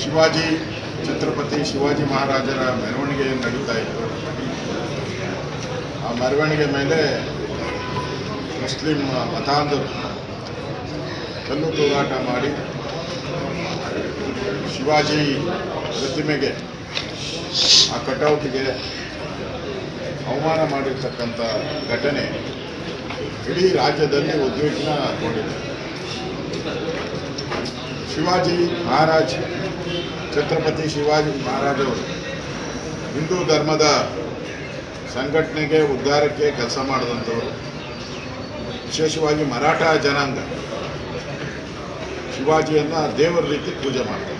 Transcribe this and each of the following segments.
ಶಿವಾಜಿ ಛತ್ರಪತಿ ಶಿವಾಜಿ ಮಹಾರಾಜರ ಮೆರವಣಿಗೆ ನಡೀತಾ ಇತ್ತು. ಆ ಮೆರವಣಿಗೆ ಮೇಲೆ ಮುಸ್ಲಿಂ ಮತಾಂಧರು ಕಲ್ಲು ತೂರಾಟ ಮಾಡಿ ಶಿವಾಜಿ ಪ್ರತಿಮೆಗೆ, ಆ ಕಟೌಟ್ಗೆ ಅವಮಾನ ಮಾಡಿರ್ತಕ್ಕಂಥ ಘಟನೆ ಇಡೀ ರಾಜ್ಯದಲ್ಲಿ ಉದ್ವಿಗ್ನ ಗೊಂಡಿದೆ. ಶಿವಾಜಿ ಮಹಾರಾಜ್, ಛತ್ರಪತಿ ಶಿವಾಜಿ ಮಹಾರಾಜ್ ಅವರು ಹಿಂದೂ ಧರ್ಮದ ಸಂಘಟನೆಗೆ, ಉದ್ಧಾರಕ್ಕೆ ಕೆಲಸ ಮಾಡಿದಂಥವರು. ವಿಶೇಷವಾಗಿ ಮರಾಠ ಜನಾಂಗ ಶಿವಾಜಿಯನ್ನು ದೇವರ ರೀತಿ ಪೂಜೆ ಮಾಡ್ತಾರೆ.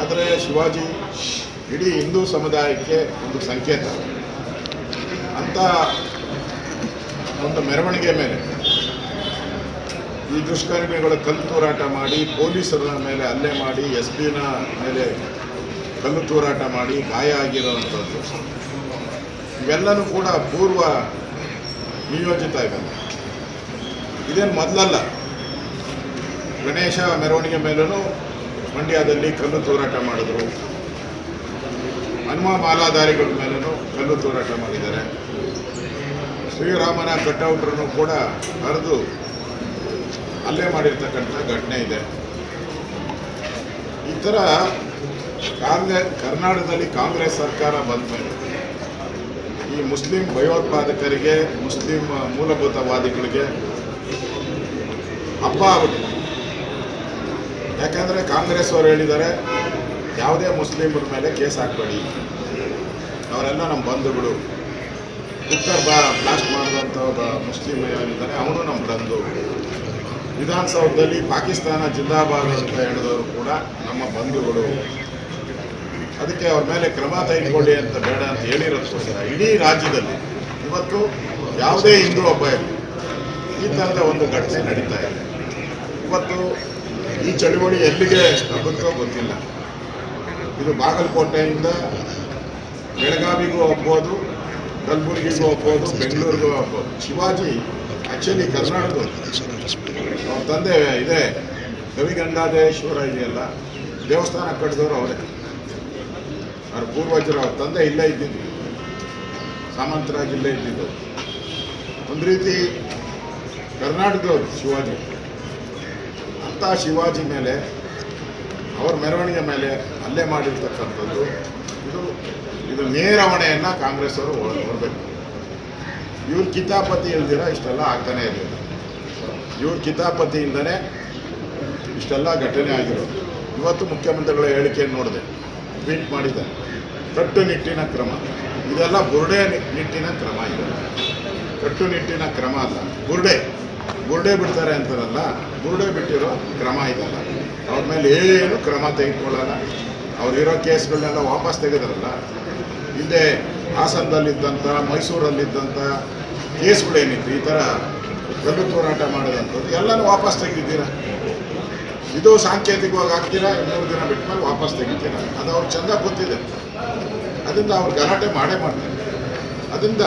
ಆದರೆ ಶಿವಾಜಿ ಇಡೀ ಹಿಂದೂ ಸಮುದಾಯಕ್ಕೆ ಒಂದು ಸಂಕೇತ. ಅಂಥ ಒಂದು ಮೆರವಣಿಗೆ ಮೇಲೆ ಈ ದುಷ್ಕರ್ಮಿಗಳು ಕಲ್ಲು ತೂರಾಟ ಮಾಡಿ, ಪೊಲೀಸರ ಮೇಲೆ ಹಲ್ಲೆ ಮಾಡಿ, SP ನ ಮೇಲೆ ಕಲ್ಲು ತೂರಾಟ ಮಾಡಿ ಗಾಯ ಆಗಿರೋವಂಥದ್ದು ಇವೆಲ್ಲನೂ ಕೂಡ ಪೂರ್ವ ನಿಯೋಜಿತ ಇವೆಲ್ಲ. ಇದೇನು ಮೊದಲಲ್ಲ. ಗಣೇಶ ಮೆರವಣಿಗೆ ಮೇಲೂ ಮಂಡ್ಯದಲ್ಲಿ ಕಲ್ಲು ತೂರಾಟ ಮಾಡಿದ್ರು. ಹನುಮ ಮಾಲಾಧಾರಿಗಳ ಮೇಲೂ ಕಲ್ಲು ತೂರಾಟ ಮಾಡಿದ್ದಾರೆ. ಶ್ರೀರಾಮನ ಕಟೌಟ್ರನ್ನು ಕೂಡ ಹರಿದು ಹಲ್ಲೆ ಮಾಡಿರ್ತಕ್ಕಂಥ ಘಟನೆ ಇದೆ. ಈ ಥರ ಕರ್ನಾಟಕದಲ್ಲಿ ಕಾಂಗ್ರೆಸ್ ಸರ್ಕಾರ ಬಂದ ಮೇಲೆ ಈ ಮುಸ್ಲಿಂ ಭಯೋತ್ಪಾದಕರಿಗೆ, ಮುಸ್ಲಿಂ ಮೂಲಭೂತವಾದಿಗಳಿಗೆ ಹಬ್ಬ ಆಗ್ಬಿಟ್ಟಿದೆ. ಯಾಕಂದರೆ ಕಾಂಗ್ರೆಸ್ ಅವರು ಹೇಳಿದ್ದಾರೆ, ಯಾವುದೇ ಮುಸ್ಲಿಮರ ಮೇಲೆ ಕೇಸ್ ಹಾಕಬೇಡಿ, ಅವರೆಲ್ಲ ನಮ್ಮ ಬಂಧುಗಳು. ಕುಕ್ಕರ್ ಬ್ಲಾಸ್ಟ್ ಮಾಡಿದಂಥ ಒಬ್ಬ ಮುಸ್ಲಿಂ ಏನಿದ್ದಾರೆ ಅವನು ನಮ್ಮ ಬಂಧು. ವಿಧಾನಸೌಧದಲ್ಲಿ ಪಾಕಿಸ್ತಾನ ಜಿಂದಾಬಾದ್ ಅಂತ ಹೇಳಿದವರು ಕೂಡ ನಮ್ಮ ಬಂಧುಗಳು. ಅದಕ್ಕೆ ಅವ್ರ ಮೇಲೆ ಕ್ರಮ ತೆಗೆದುಕೊಳ್ಳಿ ಅಂತ ಬೇಡ ಅಂತ ಹೇಳಿರೋದಕ್ಕೋಸ್ಕರ ಇಡೀ ರಾಜ್ಯದಲ್ಲಿ ಇವತ್ತು ಯಾವುದೇ ಹಿಂದೂ ಹಬ್ಬ ಇರಲಿ, ಈ ಥರದ ಒಂದು ಘಟನೆ ನಡೀತಾ ಇದೆ. ಇವತ್ತು ಈ ಚಳುವಳಿ ಎಲ್ಲಿಗೆ ಹಬ್ಬುತ್ತೋ ಗೊತ್ತಿಲ್ಲ. ಇದು ಬಾಗಲಕೋಟೆಯಿಂದ ಬೆಳಗಾವಿಗೂ ಹೋಗ್ಬೋದು, ಕಲಬುರಗಿಗೂ ಹೋಗ್ಬೋದು, ಬೆಂಗಳೂರಿಗೂ ಹೋಗ್ಬೋದು. ಶಿವಾಜಿ ಆ್ಯಕ್ಚುಲಿ ಕರ್ನಾಟಕದ ಅವ್ರ ತಂದೆ ಇದೆ, ಗವಿಗಂಗಾಧರೇಶ್ವರ ಇದೆಯಲ್ಲ, ದೇವಸ್ಥಾನ ಕಟ್ಟಿದವರು ಅವರೇ. ಅವ್ರ ಪೂರ್ವಜರು, ಅವ್ರ ತಂದೆ ಇಲ್ಲೇ ಇದ್ದಿದ್ದು, ಸಾಮಂತರಾಜ್ ಇಲ್ಲೇ ಇದ್ದಿದ್ದು. ಒಂದು ರೀತಿ ಕರ್ನಾಟಕದವರು ಶಿವಾಜಿ. ಅಂಥ ಶಿವಾಜಿ ಮೇಲೆ, ಅವ್ರ ಮೆರವಣಿಗೆ ಮೇಲೆ ಹಲ್ಲೆ ಮಾಡಿರ್ತಕ್ಕಂಥದ್ದು ಇದು ನೇರ ಹೊಣೆಯನ್ನು ಕಾಂಗ್ರೆಸ್ ಅವರು ಹೊರಬೇಕು. ಇವ್ರ ಕಿತಾಪತಿ ಇಲ್ದಿರ ಇಷ್ಟೆಲ್ಲ ಆಗ್ತಾನೆ ಇರಲಿಲ್ಲ. ಇವ್ರ ಕಿತಾಪತಿ ಇಲ್ಲದೇ ಇಷ್ಟೆಲ್ಲ ಘಟನೆ ಆಗಿರೋದು. ಇವತ್ತು ಮುಖ್ಯಮಂತ್ರಿಗಳ ಹೇಳಿಕೆಯನ್ನು ನೋಡಿದೆ, ಟ್ವೀಟ್ ಮಾಡಿದ್ದಾರೆ, ಕಟ್ಟುನಿಟ್ಟಿನ ಕ್ರಮ. ಇದೆಲ್ಲ ಬುರುಡೆ ನಿಟ್ಟಿನ ಕ್ರಮ. ಇದೆ ಕಟ್ಟುನಿಟ್ಟಿನ ಕ್ರಮ ಅಲ್ಲ, ಬುರುಡೆ ಬಿಡ್ತಾರೆ ಅಂತಾರಲ್ಲ, ಬುರುಡೆ ಬಿಟ್ಟಿರೋ ಕ್ರಮ ಇದಲ್ಲ. ಅವ್ರ ಮೇಲೆ ಏನು ಕ್ರಮ ತೆಗೆದುಕೊಳ್ಳಲ್ಲ. ಅವ್ರಿರೋ ಕೇಸ್ಗಳನ್ನೆಲ್ಲ ವಾಪಸ್ ತೆಗೆದ್ರಲ್ಲ. ಹಿಂದೆ ಹಾಸನದಲ್ಲಿದ್ದಂಥ, ಮೈಸೂರಲ್ಲಿದ್ದಂಥ ಕೇಸ್ಗಳೇನಿತ್ತು, ಈ ಥರ ಕಲ್ಲು ಹೋರಾಟ ಮಾಡೋದಂಥದ್ದು ಎಲ್ಲನೂ ವಾಪಸ್ ತೆಗೆದಿದ್ದೀರ. ಇದು ಸಾಂಕೇತಿಕವಾಗಿ ಆಗ್ತೀರಾ, 2 ದಿನ ಬಿಟ್ಟ ಮೇಲೆ ವಾಪಸ್ ತೆಗಿತೀರ. ಅದು ಅವ್ರು ಚೆಂದ ಗೊತ್ತಿದೆ. ಅದರಿಂದ ಅವ್ರು ಗಲಾಟೆ ಮಾಡೇ ಮಾಡ್ತಾರೆ. ಅದರಿಂದ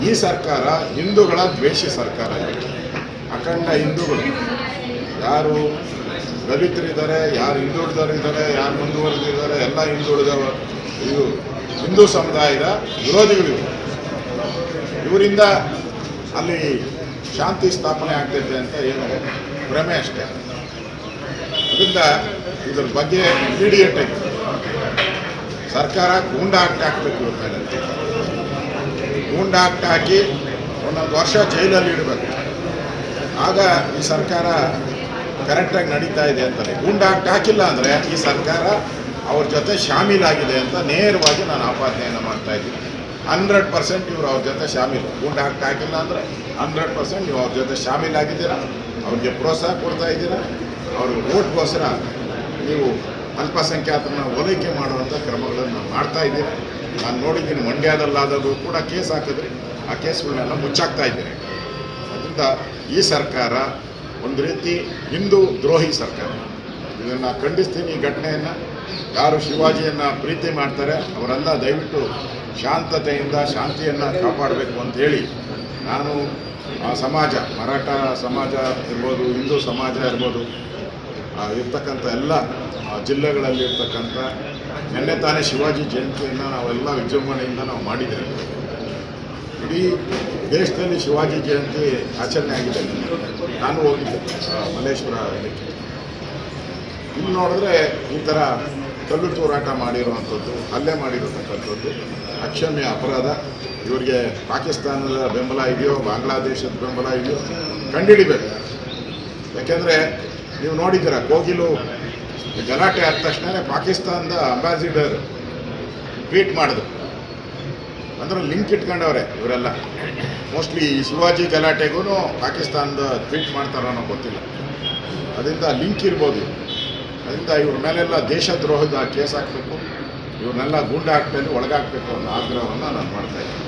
ಈ ಸರ್ಕಾರ ಹಿಂದೂಗಳ ದ್ವೇಷಿ ಸರ್ಕಾರ. ಅಖಂಡ ಹಿಂದೂಗಳು, ಯಾರು ದಲಿತರಿದ್ದಾರೆ, ಯಾರು ಹಿಂದುಳಿದವರಿದ್ದಾರೆ, ಯಾರು ಮುಂದುವರೆದಿದ್ದಾರೆ, ಎಲ್ಲ ಇದು ಹಿಂದೂ ಸಮುದಾಯದ ವಿರೋಧಿಗಳು. ಇವರಿಂದ ಅಲ್ಲಿ ಶಾಂತಿ ಸ್ಥಾಪನೆ ಆಗ್ತೈತೆ ಅಂತ ಏನು ಭ್ರಮೆ ಅಷ್ಟೇ. ಅದರಿಂದ ಇದ್ರ ಬಗ್ಗೆ ಇಮಿಡಿಯೇಟ್ ಆಗಿ ಸರ್ಕಾರ ಗೂಂಡಾ ಆಕ್ಟ್ ಹಾಕಬೇಕು. ಇವ್ರ ಮೇಲೆ ಗೂಂಡಾ ಆಕ್ಟ್ ಹಾಕಿ 1 ವರ್ಷ ಜೈಲಲ್ಲಿ ಇಡಬೇಕು. ಆಗ ಈ ಸರ್ಕಾರ ಕರೆಕ್ಟಾಗಿ ನಡೀತಾ ಇದೆ ಅಂತಾರೆ. ಗೂಂಡಾ ಆಕ್ಟ್ ಹಾಕಿಲ್ಲ ಅಂದರೆ ಈ ಸರ್ಕಾರ ಅವ್ರ ಜೊತೆ ಶಾಮೀಲಾಗಿದೆ ಅಂತ ನೇರವಾಗಿ ನಾನು ಆಪಾದನೆಯನ್ನು ಮಾಡ್ತಾ ಇದ್ದೀನಿ. 100% ಇವರು ಅವ್ರ ಜೊತೆ ಶಾಮೀಲು. ಗೂಂಡಾ ಆಕ್ಟ್ ಹಾಕಿಲ್ಲ ಅಂದರೆ 100% ನೀವು ಅವ್ರ ಜೊತೆ ಶಾಮೀಲಾಗಿದ್ದೀರಾ. ಅವ್ರಿಗೆ ಪ್ರೋತ್ಸಾಹ ಕೊಡ್ತಾ ಇದ್ದೀರಾ. ಅವರು ಓಟ್ಗೋಸ್ಕರ ನೀವು ಅಲ್ಪಸಂಖ್ಯಾತರನ್ನ ಓಲೈಕೆ ಮಾಡುವಂಥ ಕ್ರಮಗಳನ್ನು ಮಾಡ್ತಾ ಇದ್ದೀರಾ. ನಾನು ನೋಡಿದ್ದೀನಿ, ಮಂಡ್ಯದಲ್ಲಾದರೂ ಕೂಡ ಕೇಸ್ ಹಾಕಿದ್ರಿ, ಆ ಕೇಸ್ಗಳನ್ನೆಲ್ಲ ಮುಚ್ಚಾಕ್ತಾ ಇದ್ದೀರಿ. ಅದರಿಂದ ಈ ಸರ್ಕಾರ ಒಂದು ರೀತಿ ಹಿಂದೂ ದ್ರೋಹಿ ಸರ್ಕಾರ. ಇದನ್ನು ಖಂಡಿಸ್ತೀನಿ. ಈ ಘಟನೆಯನ್ನು ಯಾರು ಶಿವಾಜಿಯನ್ನು ಪ್ರೀತಿ ಮಾಡ್ತಾರೆ ಅವರೆಲ್ಲ ದಯವಿಟ್ಟು ಶಾಂತತೆಯಿಂದ ಶಾಂತಿಯನ್ನು ಕಾಪಾಡಬೇಕು ಅಂತೇಳಿ ನಾನು ಆ ಸಮಾಜ, ಮರಾಠ ಸಮಾಜ ಇರ್ಬೋದು, ಹಿಂದೂ ಸಮಾಜ ಇರ್ಬೋದು, ಇರ್ತಕ್ಕಂಥ ಎಲ್ಲ ಜಿಲ್ಲೆಗಳಲ್ಲಿರ್ತಕ್ಕಂಥ ನಿನ್ನೆ ತಾನೇ ಶಿವಾಜಿ ಜಯಂತಿಯನ್ನು ನಾವೆಲ್ಲ ವಿಜೃಂಭಣೆಯಿಂದ ನಾವು ಮಾಡಿದ್ದೇವೆ. ಇಡೀ ದೇಶದಲ್ಲಿ ಶಿವಾಜಿ ಜಯಂತಿ ಆಚರಣೆ ಆಗಿದೆ. ನಾನು ಹೋಗಿದ್ದೆ ಮಲ್ಲೇಶ್ವರ ಇದಕ್ಕೆ. ಇಲ್ಲಿ ನೋಡಿದ್ರೆ ಈ ಥರ ಕಲ್ಲು ತೂರಾಟ ಮಾಡಿರುವಂಥದ್ದು, ಹಲ್ಲೆ ಮಾಡಿರತಕ್ಕಂಥದ್ದು ಅಕ್ಷಮ್ಯ ಅಪರಾಧ. ಇವರಿಗೆ ಪಾಕಿಸ್ತಾನದ ಬೆಂಬಲ ಇದೆಯೋ ಬಾಂಗ್ಲಾದೇಶದ ಬೆಂಬಲ ಇದೆಯೋ ಕಂಡುಹಿಡಿಬೇಕು. ಯಾಕೆಂದರೆ ನೀವು ನೋಡಿದ್ದೀರ, ಕೋಗಿಲು ಗಲಾಟೆ ಆದ ತಕ್ಷಣ ಪಾಕಿಸ್ತಾನದ ಅಂಬಾಸಿಡರ್ ಟ್ವೀಟ್ ಮಾಡಿದ್ರು. ಅಂದ್ರೆ ಲಿಂಕ್ ಇಟ್ಕೊಂಡವ್ರೆ ಇವರೆಲ್ಲ. ಮೋಸ್ಟ್ಲಿ ಈ ಶಿವಾಜಿ ಗಲಾಟೆಗೂ ಪಾಕಿಸ್ತಾನದ ಟ್ವೀಟ್ ಮಾಡ್ತಾರೋ ಅನ್ನೋ ಗೊತ್ತಿಲ್ಲ. ಅದರಿಂದ ಲಿಂಕ್ ಇರ್ಬೋದು. ಅದರಿಂದ ಇವ್ರ ಮೇಲೆಲ್ಲ ದೇಶದ್ರೋಹದ ಕೇಸ್ ಹಾಕಬೇಕು, ಇವ್ರನ್ನೆಲ್ಲ ಗೂಂಡಾಟದಲ್ಲಿ ಒಳಗಾಕಬೇಕು ಅನ್ನೋ ಆಗ್ರಹವನ್ನು ನಾನು ಮಾಡ್ತಾಯಿದ್ದೀನಿ.